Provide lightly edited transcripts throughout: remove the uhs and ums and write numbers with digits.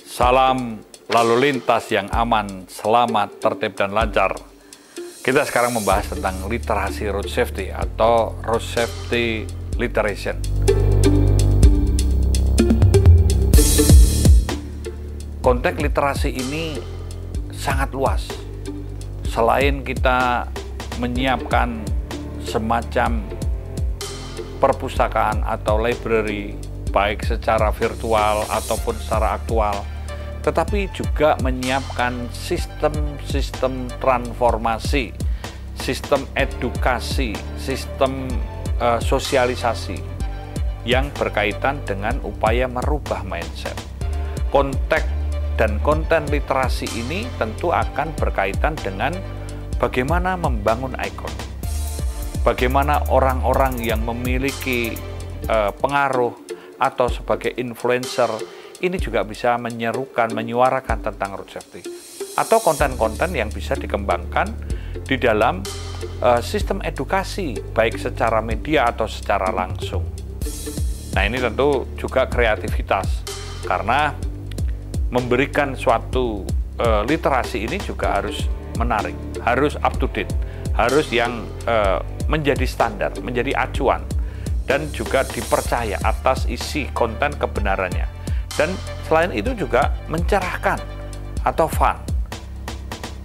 Salam lalu lintas yang aman, selamat, tertib, dan lancar. Kita sekarang membahas tentang literasi road safety atau road safety literation. Konteks literasi ini sangat luas. Selain kita menyiapkan semacam perpustakaan atau library, baik secara virtual ataupun secara aktual, tetapi juga menyiapkan sistem transformasi, sistem edukasi, sistem sosialisasi yang berkaitan dengan upaya merubah mindset. Konteks dan konten literasi ini tentu akan berkaitan dengan bagaimana membangun ikon, bagaimana orang-orang yang memiliki pengaruh atau sebagai influencer ini juga bisa menyerukan, menyuarakan tentang road safety. Atau konten-konten yang bisa dikembangkan di dalam sistem edukasi, baik secara media atau secara langsung. Nah, ini tentu juga kreativitas, karena memberikan suatu literasi ini juga harus menarik, harus up to date, harus yang menjadi standar, menjadi acuan, dan juga dipercaya atas isi konten kebenarannya. Dan selain itu juga mencerahkan atau fun.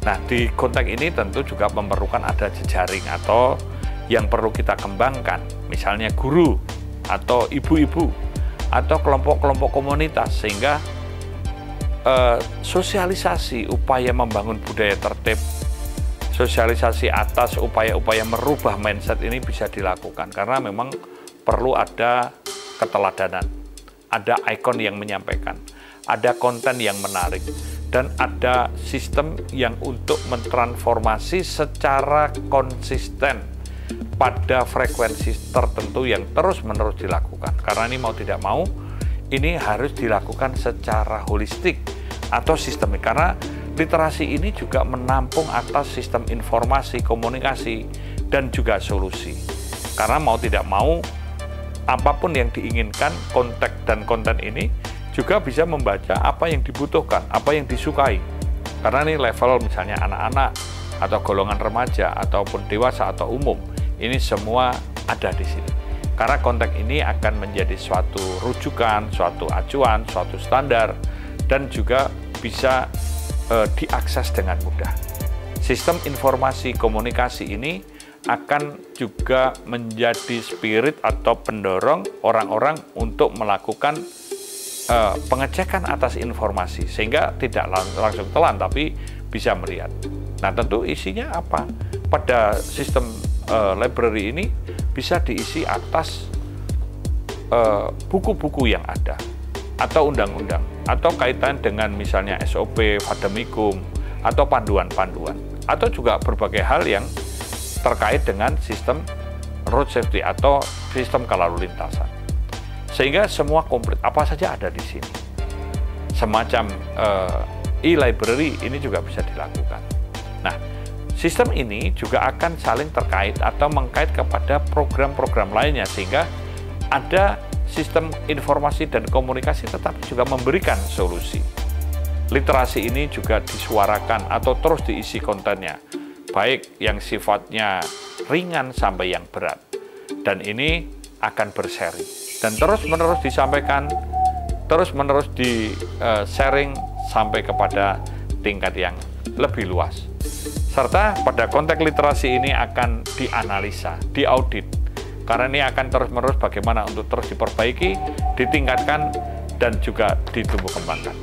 Nah, di konteks ini tentu juga memerlukan ada jejaring atau yang perlu kita kembangkan, misalnya guru atau ibu-ibu atau kelompok-kelompok komunitas, sehingga sosialisasi upaya membangun budaya tertib, sosialisasi atas upaya-upaya merubah mindset ini bisa dilakukan, karena memang perlu ada keteladanan, ada ikon yang menyampaikan, ada konten yang menarik, dan ada sistem yang untuk mentransformasi secara konsisten pada frekuensi tertentu yang terus-menerus dilakukan. Karena ini mau tidak mau, ini harus dilakukan secara holistik atau sistemik, karena literasi ini juga menampung atas sistem informasi, komunikasi, dan juga solusi. Karena mau tidak mau, apapun yang diinginkan, konteks dan konten ini juga bisa membaca apa yang dibutuhkan, apa yang disukai. Karena ini level misalnya anak-anak atau golongan remaja ataupun dewasa atau umum, ini semua ada di sini. Karena konteks ini akan menjadi suatu rujukan, suatu acuan, suatu standar, dan juga bisa diakses dengan mudah. Sistem informasi komunikasi ini akan juga menjadi spirit atau pendorong orang-orang untuk melakukan pengecekan atas informasi, sehingga tidak langsung telan tapi bisa melihat. Nah, tentu isinya apa? Pada sistem library ini bisa diisi atas buku-buku yang ada, atau undang-undang, atau kaitan dengan misalnya SOP, vademecum, atau panduan-panduan, atau juga berbagai hal yang terkait dengan sistem road safety atau sistem kelalu lintasan. Sehingga semua komplit, apa saja ada di sini. Semacam e-library ini juga bisa dilakukan. Nah, sistem ini juga akan saling terkait atau mengkait kepada program-program lainnya, sehingga ada sistem informasi dan komunikasi tetapi juga memberikan solusi. Literasi ini juga disuarakan atau terus diisi kontennya, baik yang sifatnya ringan sampai yang berat. Dan ini akan berseri dan terus-menerus disampaikan, terus-menerus di-sharing sampai kepada tingkat yang lebih luas. Serta pada konteks literasi ini akan dianalisa, diaudit, karena ini akan terus-menerus bagaimana untuk terus diperbaiki, ditingkatkan, dan juga ditumbuh kembangkan.